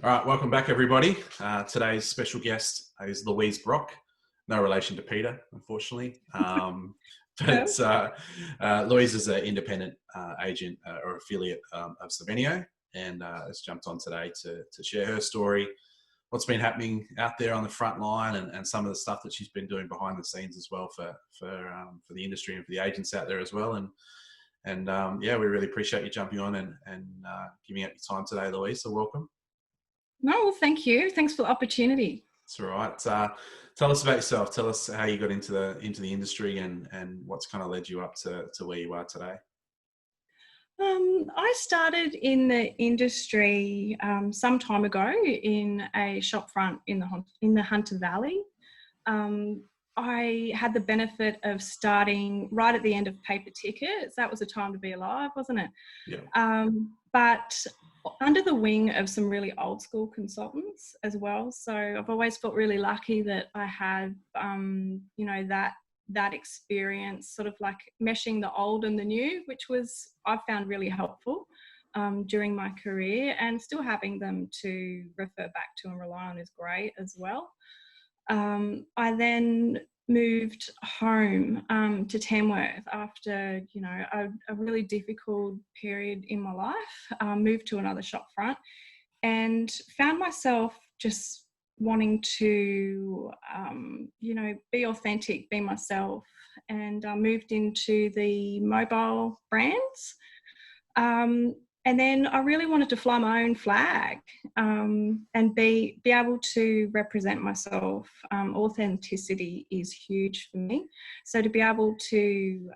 All right, welcome back, everybody. Today's special guest is Louise Brock. No relation to Peter, unfortunately. But Louise is an independent agent or affiliate of Savenio, and has jumped on today to share her story, what's been happening out there on the front line, and some of the stuff that she's been doing behind the scenes as well for the industry and for the agents out there as well. And yeah, we really appreciate you jumping on and giving up your time today, Louise. So welcome. No, well, thank you. Thanks for the opportunity. That's all right. Tell us about yourself. Tell us how you got into the industry and what's kind of led you up to where you are today. I started in the industry some time ago in a shop front in the Hunter Valley. I had the benefit of starting right at the end of paper tickets. That was a time to be alive, wasn't it? Yeah. But under the wing of some really old school consultants as well. So I've always felt really lucky that I had, that experience, sort of like meshing the old and the new, which I found really helpful during my career, and still having them to refer back to and rely on is great as well. I then moved home to Tamworth after, a really difficult period in my life, moved to another shop front and found myself just wanting to, be authentic, be myself, and moved into the mobile brands. And then I really wanted to fly my own flag and be able to represent myself. Authenticity is huge for me. So to be able to,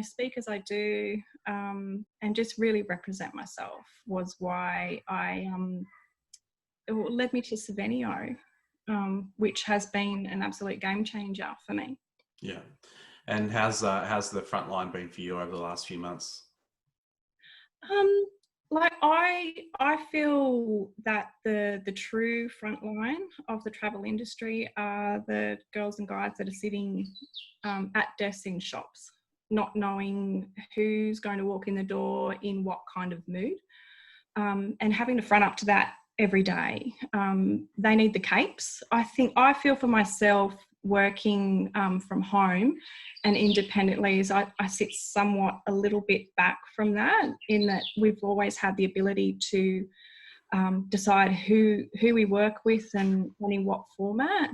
speak as I do and just really represent myself was why it led me to Savenio, which has been an absolute game changer for me. Yeah. And how's the front line been for you over the last few months? I feel that the true front line of the travel industry are the girls and guys that are sitting at desks in shops, not knowing who's going to walk in the door in what kind of mood, and having to front up to that every day. They need the capes. I feel for myself working from home and independently is I sit somewhat a little bit back from that, in that we've always had the ability to decide who we work with and in what format.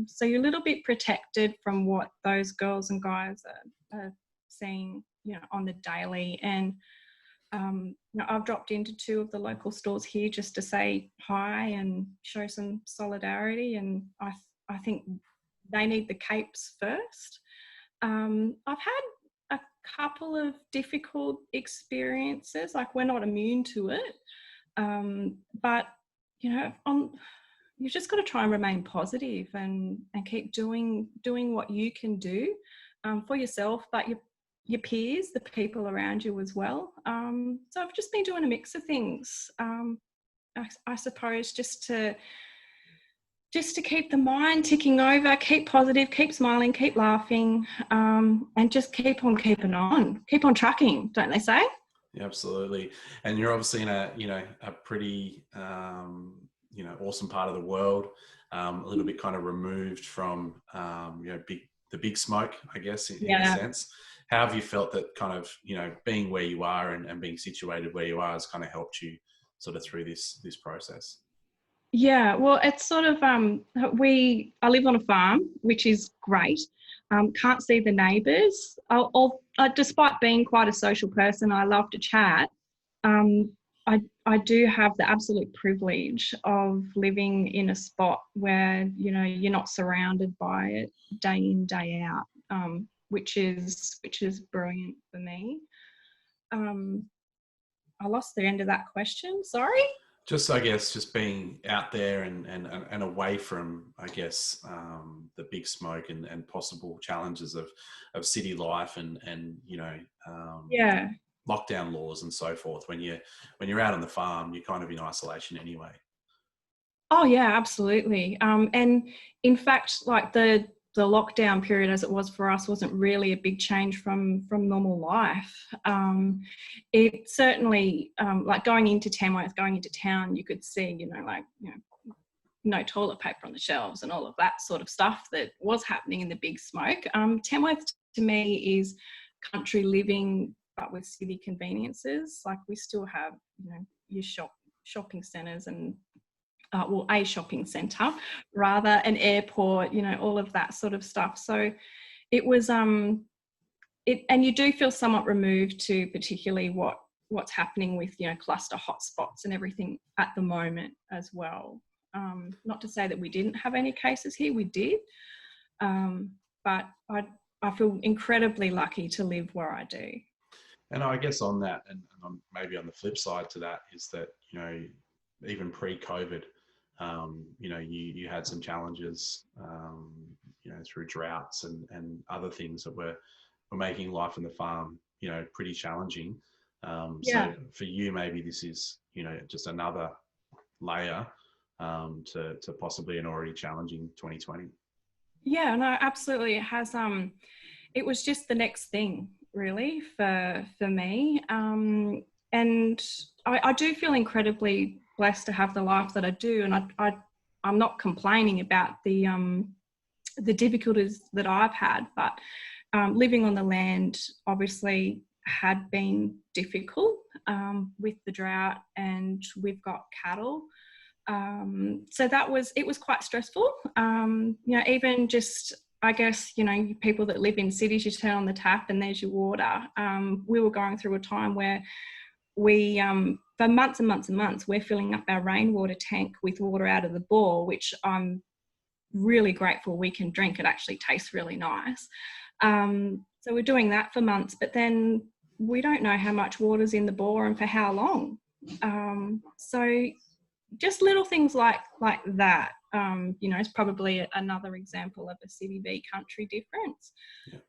So you're a little bit protected from what those girls and guys are seeing, on the daily. And I've dropped into 2 of the local stores here just to say hi and show some solidarity, and I think they need the capes first. I've had a couple of difficult experiences, like we're not immune to it, but you've just got to try and remain positive and keep doing what you can do for yourself, but your peers, the people around you as well. So I've just been doing a mix of things, I suppose, just to keep the mind ticking over, keep positive, keep smiling, keep laughing, and just keep on keeping on, keep on trucking, don't they say? Yeah, absolutely. And you're obviously in a pretty awesome part of the world, a little bit kind of removed from the big smoke, I guess, in a sense. How have you felt that kind of, being where you are and being situated where you are has kind of helped you sort of through this process? Yeah, well, it's sort of, I live on a farm, which is great. Can't see the neighbours. Despite being quite a social person, I love to chat. I do have the absolute privilege of living in a spot where, you're not surrounded by it day in, day out, which is brilliant for me. I lost the end of that question, sorry. Just, I guess, just being out there and away from, I guess, the big smoke and possible challenges of city life and lockdown laws and so forth. When you're out on the farm, you're kind of in isolation anyway. Oh yeah, absolutely. And in fact, like the lockdown period, as it was for us, wasn't really a big change from normal life. It certainly, like going into Tamworth, going into town, you could see, no toilet paper on the shelves and all of that sort of stuff that was happening in the big smoke. Tamworth to me is country living, but with city conveniences. Like we still have, your shopping centres and a shopping centre, rather an airport, all of that sort of stuff. So it was, and you do feel somewhat removed to particularly what's happening with, cluster hotspots and everything at the moment as well. Not to say that we didn't have any cases here, we did, but I feel incredibly lucky to live where I do. And I guess on that, and maybe on the flip side to that, is that, even pre-COVID, you had some challenges, through droughts and other things that were making life on the farm, pretty challenging. So for you, maybe this is, just another layer to possibly an already challenging 2020. Yeah, no, absolutely. It has. It was just the next thing, really, for me. And I do feel incredibly blessed to have the life that I do, and I'm not complaining about the difficulties that I've had, but living on the land obviously had been difficult with the drought, and we've got cattle. So it was quite stressful. Even just, I guess, people that live in cities, you turn on the tap and there's your water. We were going through a time where we, for months and months and months, we're filling up our rainwater tank with water out of the bore, which I'm really grateful we can drink. It actually tastes really nice. So we're doing that for months, but then we don't know how much water's in the bore and for how long. So just little things like that, is probably another example of a city v country difference.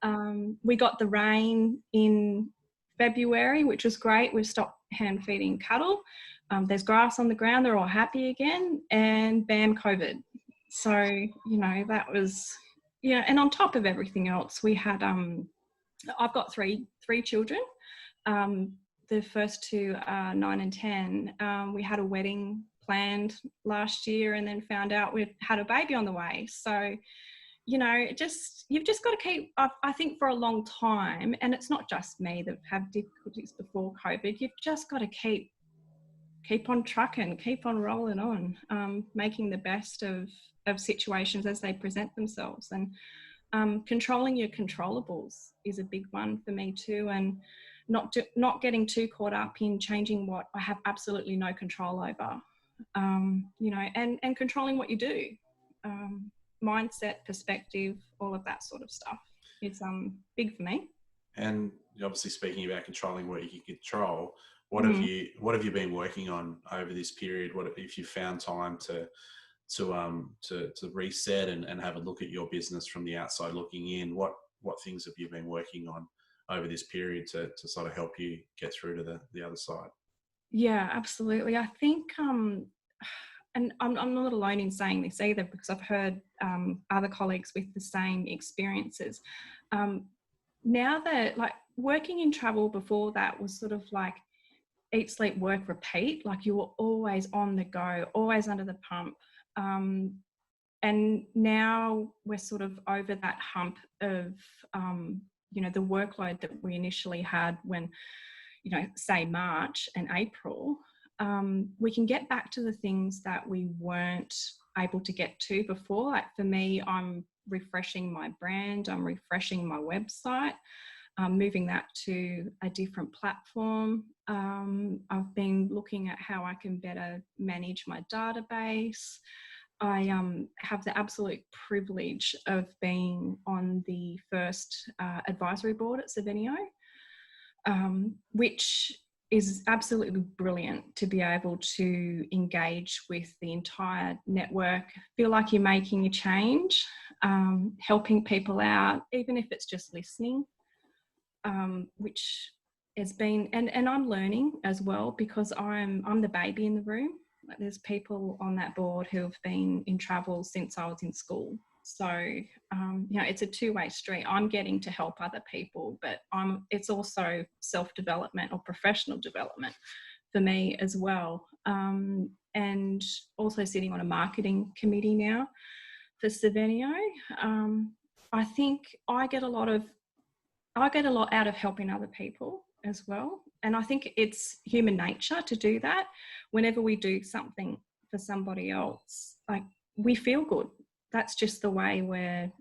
Yeah. We got the rain in February, which was great. We've stopped hand feeding cattle. There's grass on the ground. They're all happy again. And bam, COVID. So, that was, and on top of everything else, we had, I've got three children. The first two are 9 and 10. We had a wedding planned last year and then found out we had a baby on the way. So, you've just got to keep, I think for a long time, and it's not just me that have difficulties before COVID, you've just got to keep on trucking, keep on rolling on, making the best of situations as they present themselves. And controlling your controllables is a big one for me too, and not getting too caught up in changing what I have absolutely no control over, and controlling what you do. Mindset, perspective, all of that sort of stuff. It's big for me. And obviously, speaking about controlling what you can control, what have you been working on over this period? What if you found time to reset and have a look at your business from the outside looking in? What things have you been working on over this period to sort of help you get through to the other side? Yeah, absolutely. I think, and I'm not alone in saying this either, because I've heard other colleagues with the same experiences. Now that, like, working in travel before that was sort of like eat, sleep, work, repeat. Like you were always on the go, always under the pump. And now we're sort of over that hump of, the workload that we initially had when, say March and April. We can get back to the things that we weren't able to get to before. Like for me, I'm refreshing my brand, I'm refreshing my website, moving that to a different platform. I've been looking at how I can better manage my database. I have the absolute privilege of being on the first advisory board at Savenio, which is absolutely brilliant to be able to engage with the entire network, feel like you're making a change, helping people out, even if it's just listening, which has been, and I'm learning as well, because I'm the baby in the room. There's people on that board who have been in travel since I was in school. So, it's a two-way street. I'm getting to help other people, but it's also self-development or professional development for me as well. And also sitting on a marketing committee now for Savenio. I think I get a lot out of helping other people as well. And I think it's human nature to do that. Whenever we do something for somebody else, like, we feel good. That's just the way we're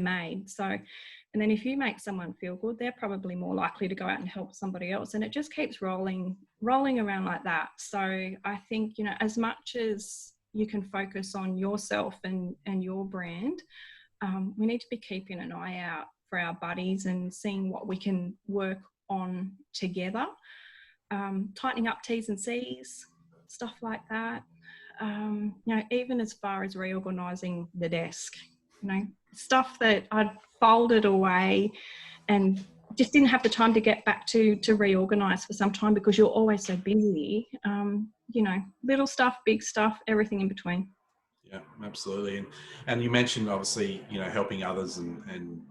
made. So, and then if you make someone feel good, they're probably more likely to go out and help somebody else. And it just keeps rolling around like that. So I think, as much as you can focus on yourself and your brand, we need to be keeping an eye out for our buddies and seeing what we can work on together. Tightening up T's and C's, stuff like that. Even as far as reorganising the desk, stuff that I'd folded away and just didn't have the time to get back to reorganise for some time because you're always so busy. Little stuff, big stuff, everything in between. Yeah, absolutely. And you mentioned, obviously, helping others and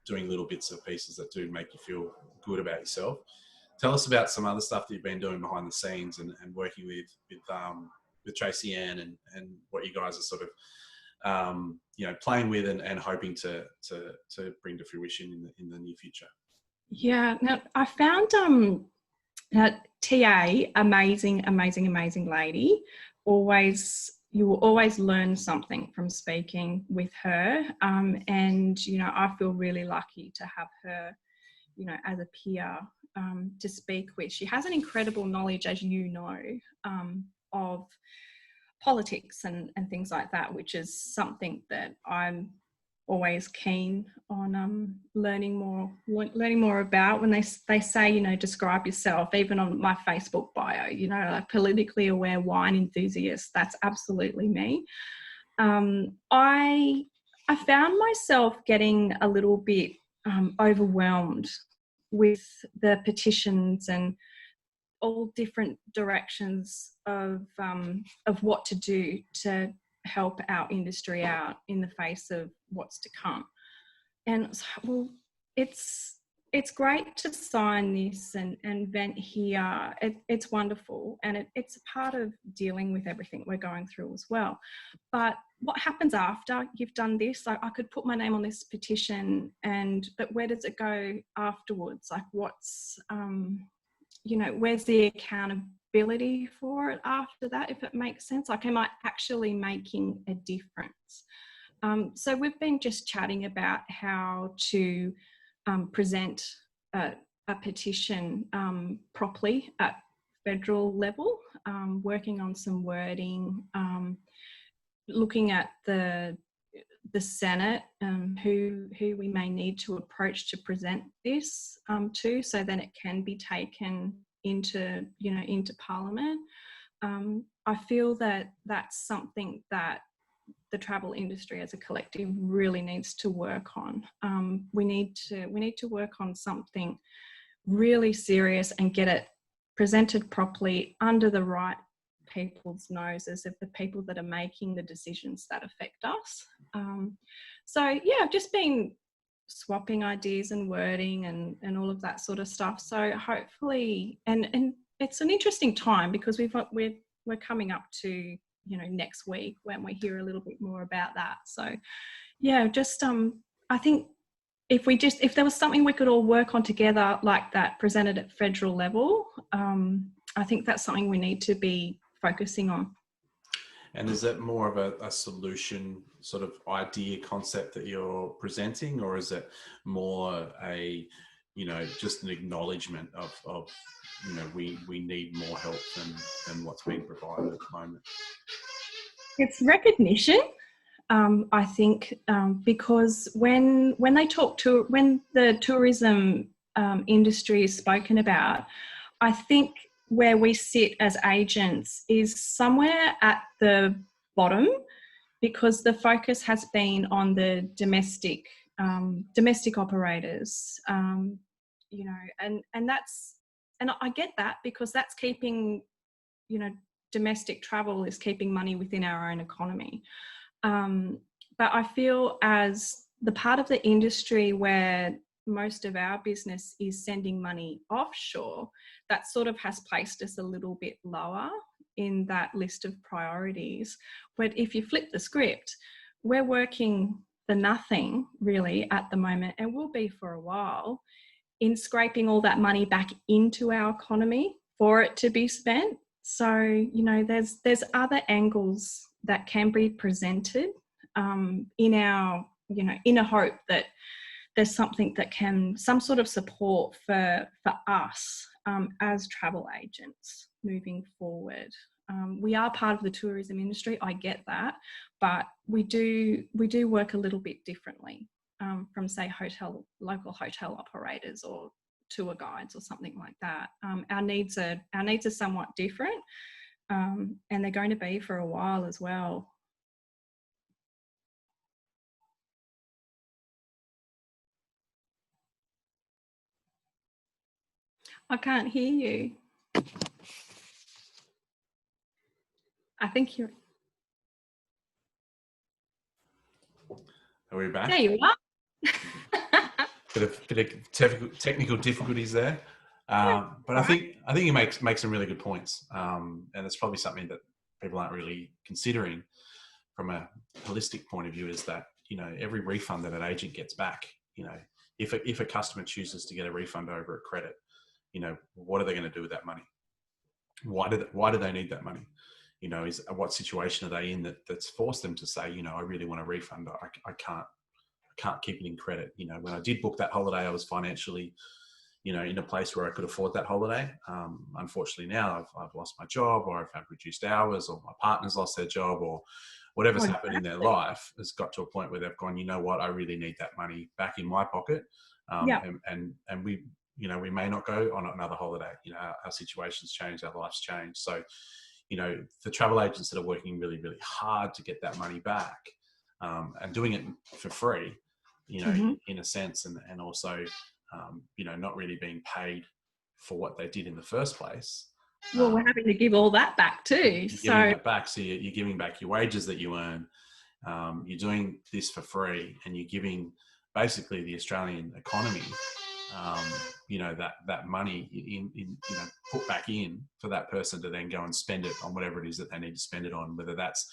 doing little bits and pieces that do make you feel good about yourself. Tell us about some other stuff that you've been doing behind the scenes and working with Tracy Ann and what you guys are sort of playing with and hoping to bring to fruition in the near future. Yeah, now I found TA, amazing lady. You will always learn something from speaking with her. And, I feel really lucky to have her, as a peer to speak with. She has an incredible knowledge, as you know, of politics and things like that, which is something that I'm always keen on learning more about. When they say, describe yourself, even on my Facebook bio, a politically aware wine enthusiast, that's absolutely me. I found myself getting a little bit overwhelmed with the petitions and all different directions of what to do to help our industry out in the face of what's to come. And well, it's great to sign this and vent here. It's wonderful, and it's a part of dealing with everything we're going through as well. But what happens after you've done this? Like, I could put my name on this petition, but where does it go afterwards? Like, what's where's the accountability for it after that, if it makes sense? Like, am I actually making a difference? So we've been just chatting about how to present a petition properly at federal level, working on some wording, looking at the Senate, who we may need to approach to present this to, so then it can be taken into Parliament. I feel that that's something that the travel industry as a collective really needs to work on. We need to work on something really serious and get it presented properly under the right people's noses, of the people that are making the decisions that affect us. So yeah, I've just been swapping ideas and wording and all of that sort of stuff. So hopefully, and it's an interesting time because we're coming up to next week when we hear a little bit more about that. So yeah, just I think if there was something we could all work on together like that, presented at federal level, I think that's something we need to be focusing on. And is that more of a solution sort of idea concept that you're presenting, or is it more a just an acknowledgement of we need more help than what's being provided at the moment? It's recognition, I think, because when the tourism industry is spoken about, I think where we sit as agents is somewhere at the bottom, because the focus has been on the domestic operators, and I get that, because that's keeping, domestic travel is keeping money within our own economy. But I feel as the part of the industry where most of our business is sending money offshore, that sort of has placed us a little bit lower in that list of priorities. But if you flip the script, we're working for nothing really at the moment, and will be for a while, in scraping all that money back into our economy for it to be spent. So, you know, there's other angles that can be presented in our, you know, in a hope that there's something that can, some sort of support for us as travel agents moving forward. We are part of the tourism industry, I get that, but we do work a little bit differently from, say, local hotel operators or tour guides or something like that. Our needs are somewhat different, and they're going to be for a while as well. I can't hear you. I think you're... Are we back? There you are. bit of technical difficulties there, but I think you make some really good points, and it's probably something that people aren't really considering from a holistic point of view. Is that, you know, every refund that an agent gets back, you know, if a customer chooses to get a refund over a credit, you know, what are they going to do with that money? Why do they need that money? You know, what situation are they in that's forced them to say, you know, I really want a refund. I can't keep it in credit. You know, when I did book that holiday, I was financially, you know, in a place where I could afford that holiday. Unfortunately now I've lost my job, or I've had reduced hours, or my partner's lost their job, or whatever's happened in their life has got to a point where they've gone, you know what, I really need that money back in my pocket. And we, you know, we may not go on another holiday. You know, our situations change, our lives change. So, you know, the travel agents that are working really, really hard to get that money back, and doing it for free, you know, in a sense, and also, you know, not really being paid for what they did in the first place. Well, we're having to give all that back too. Giving that back, so you're giving back your wages that you earn. You're doing this for free, and you're giving basically the Australian economy, you know, that money in you know, put back in for that person to then go and spend it on whatever it is that they need to spend it on, whether that's,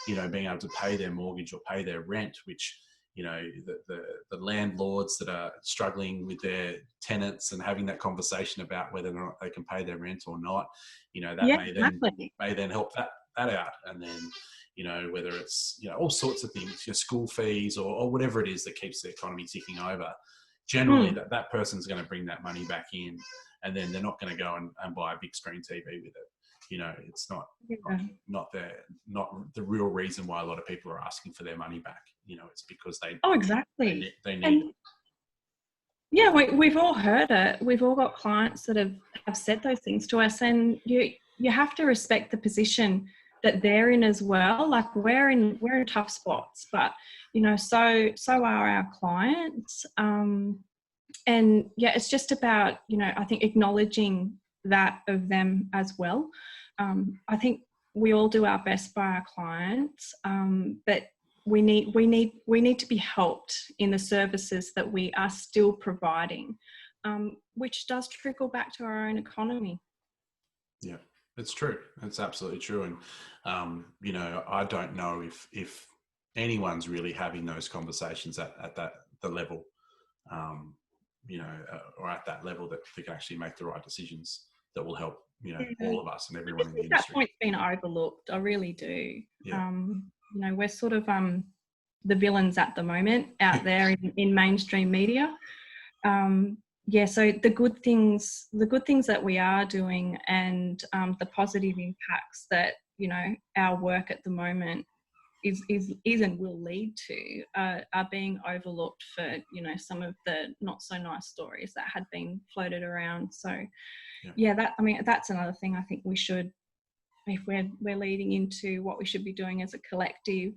you know, being able to pay their mortgage or pay their rent, which, you know, the landlords that are struggling with their tenants and having that conversation about whether or not they can pay their rent or not, you know, that may then help that out. And then, you know, whether it's, you know, all sorts of things, your school fees or whatever it is that keeps the economy ticking over, generally that person's going to bring that money back in, and then they're not going to go and buy a big screen TV with it. You know, it's not the real reason why a lot of people are asking for their money back. You know, it's because they need it. Yeah, we've all heard it. We've all got clients that have said those things to us, and you have to respect the position that they're in as well. Like we're in tough spots, but you know, so are our clients. And yeah, it's just about, you know, I think acknowledging that of them as well. I think we all do our best by our clients, but we need to be helped in the services that we are still providing, which does trickle back to our own economy. Yeah, it's true. It's absolutely true. And you know, I don't know if anyone's really having those conversations at the level, you know, or at that level that they can actually make the right decisions that will help, you know, all of us and everyone in the industry. That point's been overlooked. I really do. Yeah. You know, we're sort of the villains at the moment out there in mainstream media. Yeah, so the good things that we are doing, and the positive impacts that, you know, our work at the moment is and will lead to are being overlooked for, you know, some of the not so nice stories that had been floated around. So yeah, that's another thing I think we should, if we're leading into what we should be doing as a collective,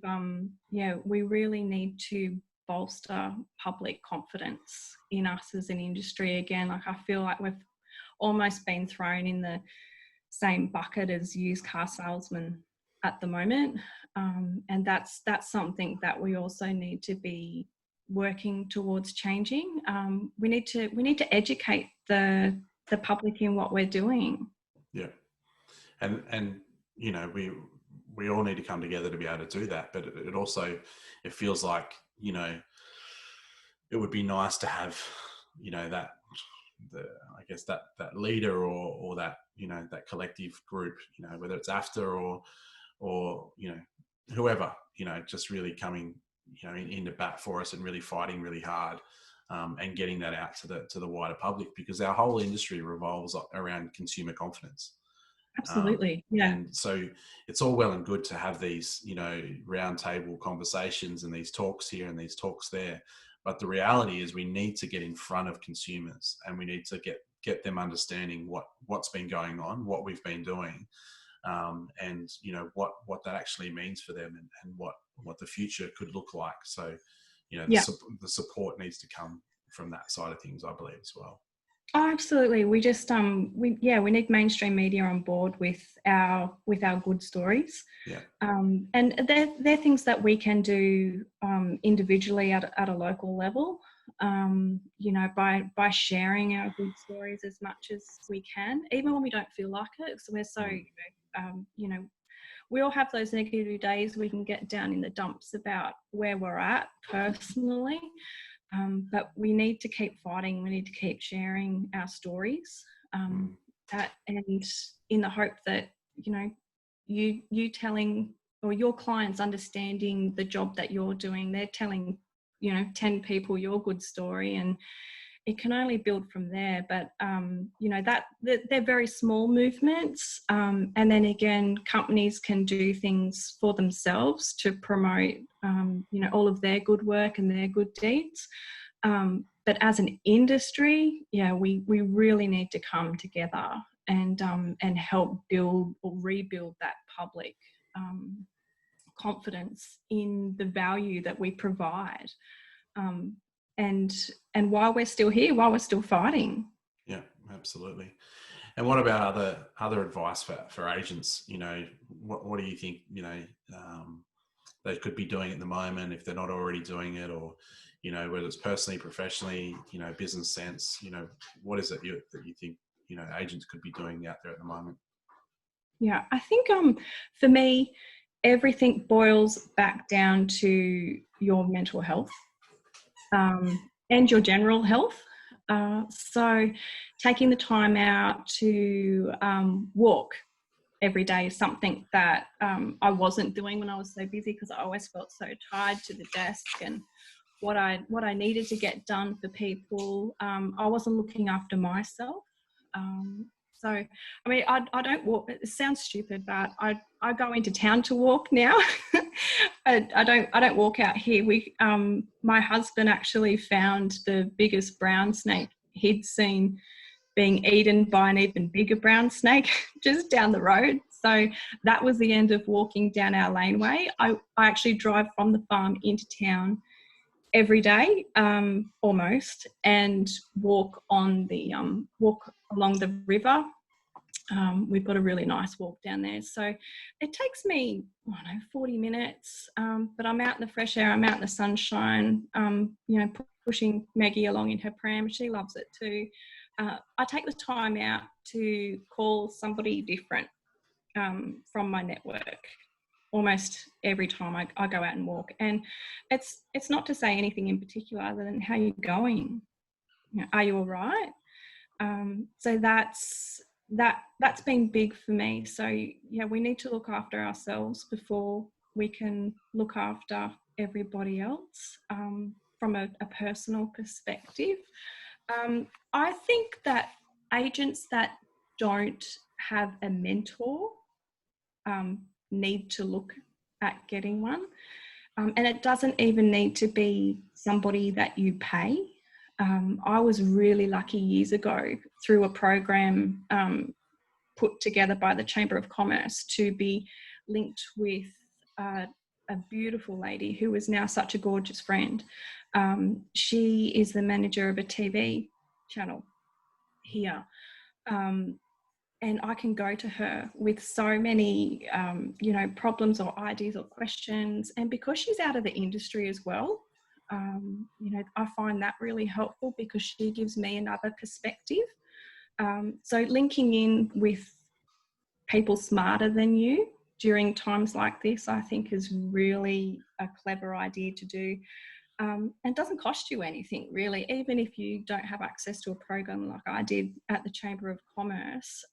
yeah, we really need to bolster public confidence in us as an industry again. Like I feel like we've almost been thrown in the same bucket as used car salesmen at the moment, and that's something that we also need to be working towards changing. We need to educate the public in what we're doing. Yeah, and you know, we all need to come together to be able to do that. But it also, it feels like, you know, it would be nice to have, you know, that I guess that leader or that, you know, that collective group, you know, whether it's AFTA or you know, whoever, you know, just really coming, you know, into bat for us and really fighting really hard, and getting that out to the wider public, because our whole industry revolves around consumer confidence. Absolutely, yeah. And so it's all well and good to have these, you know, roundtable conversations and these talks here and these talks there. But the reality is we need to get in front of consumers, and we need to get them understanding what's been going on, what we've been doing, and you know, what that actually means for them, and what the future could look like. So, you know, the support needs to come from that side of things, I believe, as well. Oh, absolutely. We just we need mainstream media on board with our good stories. Yeah. And they're things that we can do individually at a local level. You know, by sharing our good stories as much as we can, even when we don't feel like it. So we're so you know, we all have those negative days. We can get down in the dumps about where we're at personally. But we need to keep fighting. We need to keep sharing our stories, and in the hope that, you know, you telling, or your clients understanding the job that you're doing, they're telling, you know, 10 people your good story, and it can only build from there. But you know, that they're very small movements, and then again, companies can do things for themselves to promote you know, all of their good work and their good deeds. But as an industry, yeah, we really need to come together and help build or rebuild that public confidence in the value that we provide. And while we're still here, while we're still fighting. Yeah, absolutely. And what about other advice for agents? You know, what do you think, you know, they could be doing at the moment if they're not already doing it, or, you know, whether it's personally, professionally, you know, business sense, you know, what is it that you think, you know, agents could be doing out there at the moment? Yeah, I think for me, everything boils back down to your mental health. And your general health. So taking the time out to walk every day is something that I wasn't doing when I was so busy, because I always felt so tied to the desk and what I needed to get done for people. I wasn't looking after myself. So, I mean, I don't walk. It sounds stupid, but I go into town to walk now. I don't walk out here. My husband actually found the biggest brown snake he'd seen being eaten by an even bigger brown snake just down the road. So that was the end of walking down our laneway. I actually drive from the farm into town every day, almost, and walk along the river. We've got a really nice walk down there. So it takes me, 40 minutes, but I'm out in the fresh air, I'm out in the sunshine, you know, pushing Maggie along in her pram. She loves it too. I take the time out to call somebody different from my network almost every time I go out and walk. And it's not to say anything in particular other than how you're going. You know, are you all right? So that's been big for me. So yeah, we need to look after ourselves before we can look after everybody else, from a personal perspective. I think that agents that don't have a mentor need to look at getting one. And it doesn't even need to be somebody that you pay. I was really lucky years ago through a program put together by the Chamber of Commerce to be linked with a beautiful lady who is now such a gorgeous friend. She is the manager of a TV channel here. and I can go to her with so many, you know, problems or ideas or questions. And because she's out of the industry as well, you know, I find that really helpful because she gives me another perspective. So linking in with people smarter than you during times like this, I think is really a clever idea to do. And doesn't cost you anything really, even if you don't have access to a program like I did at the Chamber of Commerce.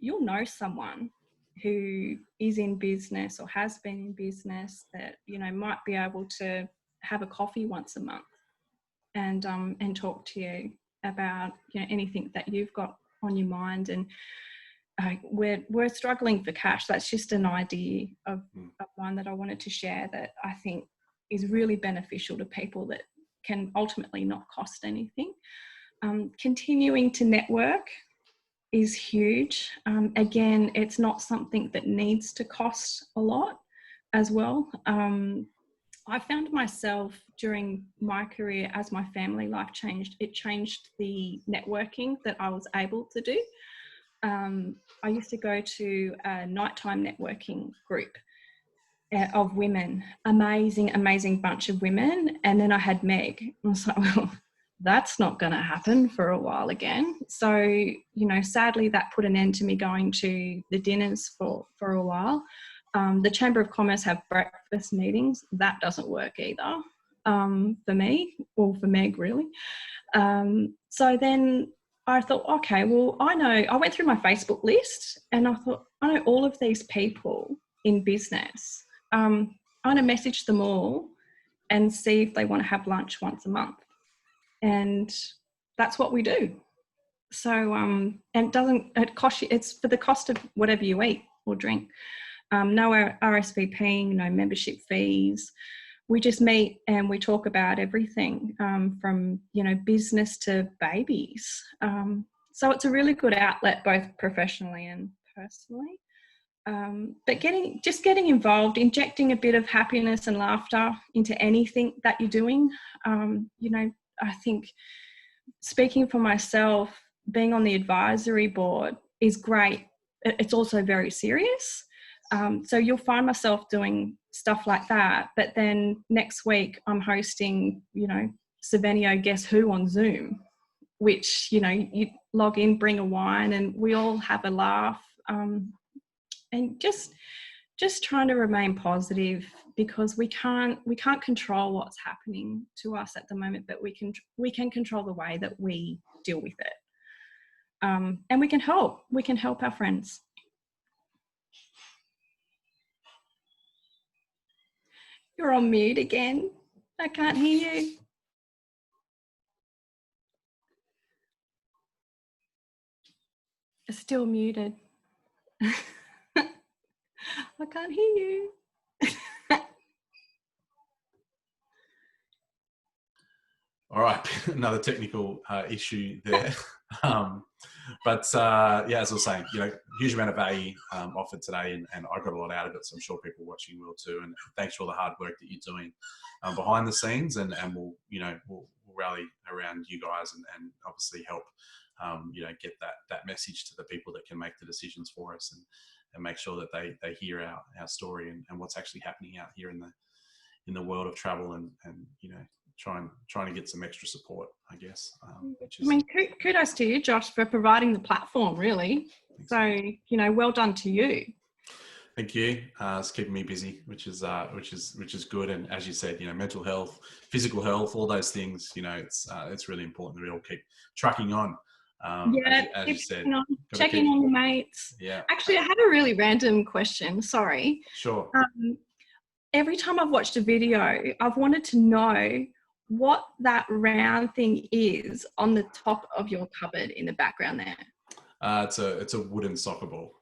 You'll know someone who is in business or has been in business that, you know, might be able to have a coffee once a month and talk to you about, you know, anything that you've got on your mind. And we're struggling for cash. That's just an idea of one that I wanted to share that I think is really beneficial to people, that can ultimately not cost anything. Continuing to network is huge. Again, it's not something that needs to cost a lot as well. I found myself during my career, as my family life changed, it changed the networking that I was able to do. I used to go to a nighttime networking group of women, amazing bunch of women. And then I had Meg. I was like, well, that's not going to happen for a while again. So, you know, sadly that put an end to me going to the dinners for a while. The Chamber of Commerce have breakfast meetings. That doesn't work either for me or for Meg really. So then I thought, okay, well, I went through my Facebook list and I thought, I know all of these people in business. I'm going to message them all and see if they want to have lunch once a month. And that's what we do. So, and it cost you, it's for the cost of whatever you eat or drink. No RSVPing, no membership fees. We just meet and we talk about everything from, you know, business to babies. So it's a really good outlet, both professionally and personally. But getting involved, injecting a bit of happiness and laughter into anything that you're doing. You know, I think, speaking for myself, being on the advisory board is great. It's also very serious. So you'll find myself doing stuff like that. But then next week I'm hosting, you know, Savenio Guess Who on Zoom, which, you know, you log in, bring a wine and we all have a laugh. And just trying to remain positive, because we can't control what's happening to us at the moment, but we can control the way that we deal with it. And we can help our friends. You're on mute again. I can't hear you. It's still muted. I can't hear you. All right, another technical issue there. But yeah, as I was saying, you know, huge amount of value offered today, and I got a lot out of it. So I'm sure people watching will too. And thanks for all the hard work that you're doing behind the scenes, and we'll rally around you guys and obviously help you know, get that message to the people that can make the decisions for us, and make sure that they hear our story and what's actually happening out here in the world of travel, and you know, trying to get some extra support, I guess. Which is, I mean, kudos to you, Josh, for providing the platform, really. So, you know, well done to you. Thank you. It's keeping me busy, which is good. And as you said, you know, mental health, physical health, all those things, you know, it's really important that we all keep trucking on. As you said, checking on your mates. Yeah. Actually, I had a really random question. Sorry. Sure. Every time I've watched a video, I've wanted to know what that round thing is on the top of your cupboard in the background there. It's a wooden soccer ball.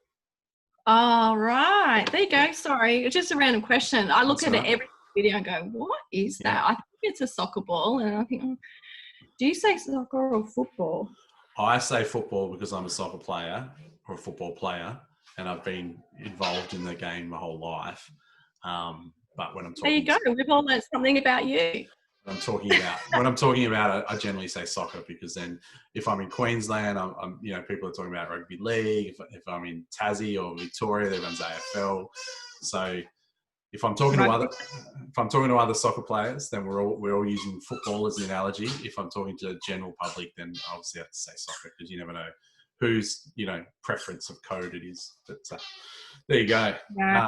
Oh, right. There you go. Sorry. It's just a random question. I look at it every video and go, what is that? I think it's a soccer ball. And I think, do you say soccer or football? I say football because I'm a soccer player or a football player, and I've been involved in the game my whole life. But when I'm talking, there you go. We've all learned something about you. When I'm talking about, I generally say soccer, because then if I'm in Queensland, I'm people are talking about rugby league. If I'm in Tassie or Victoria, they're on AFL. So if I'm talking to other soccer players, then we're all using football as the analogy. If I'm talking to the general public, then I obviously have to say soccer, because you never know whose preference of code it is. But there you go. Yeah,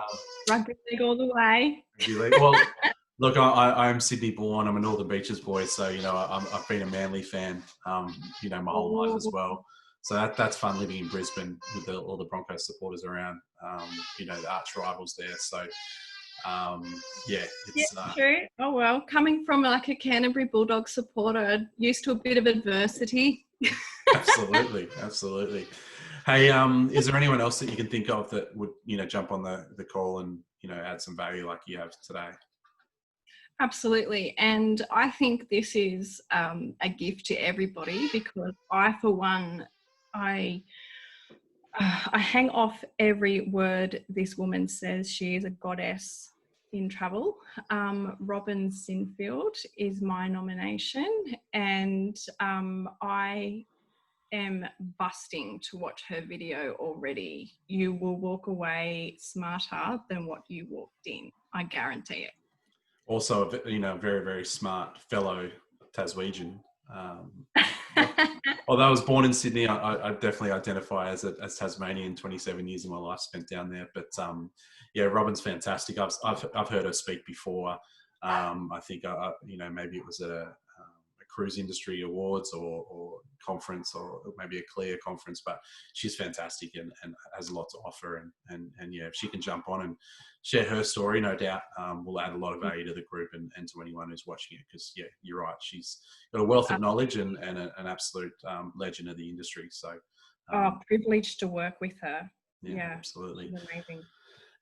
rugby league all the way. Well, look, I am Sydney born. I'm a Northern Beaches boy, so I've been a Manly fan, my whole life as well. So that's fun living in Brisbane with all the Broncos supporters around. The arch rivals there. So it's true. Oh well, coming from like a Canterbury Bulldog supporter, used to a bit of adversity. Absolutely. Hey, is there anyone else that you can think of that would jump on the call and add some value like you have today? Absolutely, and I think this is a gift to everybody, because I, for one, I hang off every word this woman says. She is a goddess in travel. Robin Sinfield is my nomination, and I am busting to watch her video already. You will walk away smarter than what you walked in. I guarantee it. Also, very, very smart fellow Taswegian. Although I was born in Sydney, I definitely identify as Tasmanian. 27 years of my life spent down there. But Robin's fantastic. I've heard her speak before. I think maybe it was at a cruise industry awards or conference, or maybe a Clear conference, but she's fantastic and has a lot to offer, and if she can jump on and share her story, no doubt will add a lot of value to the group and to anyone who's watching it, because you're right, she's got a wealth of knowledge and an absolute legend of the industry. So privileged to work with her. Yeah, absolutely. She's amazing.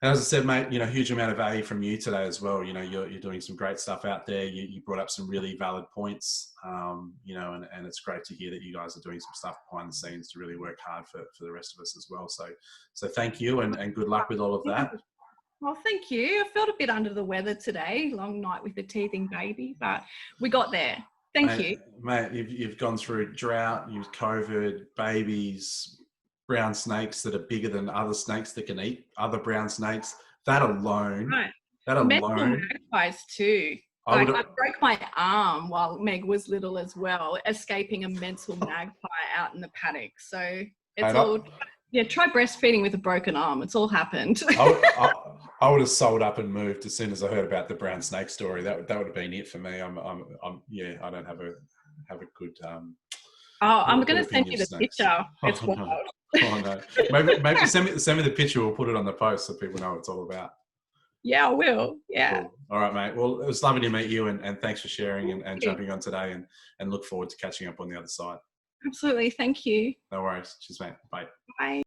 And as I said, mate, huge amount of value from you today as well. You're doing some great stuff out there. You brought up some really valid points, and it's great to hear that you guys are doing some stuff behind the scenes to really work hard for the rest of us as well. So thank you, and good luck with all of that. Well, thank you. I felt a bit under the weather today. Long night with the teething baby, but we got there. Thank you. Mate, you've gone through drought, you've COVID, babies, brown snakes that are bigger than other snakes that can eat other brown snakes. That alone. Magpies too. I broke my arm while Meg was little as well, escaping a mental magpie out in the paddock. So it's try breastfeeding with a broken arm. It's all happened. I would have sold up and moved as soon as I heard about the brown snake story. That would have been it for me. I don't have a good. I'm going to send you the picture. It's wild. No. Maybe send me the picture. We'll put it on the post so people know what it's all about. Yeah, I will. Yeah. Cool. All right, mate. Well, it was lovely to meet you, and thanks for sharing and jumping on today, and look forward to catching up on the other side. Absolutely. Thank you. No worries. Cheers, mate. Bye. Bye.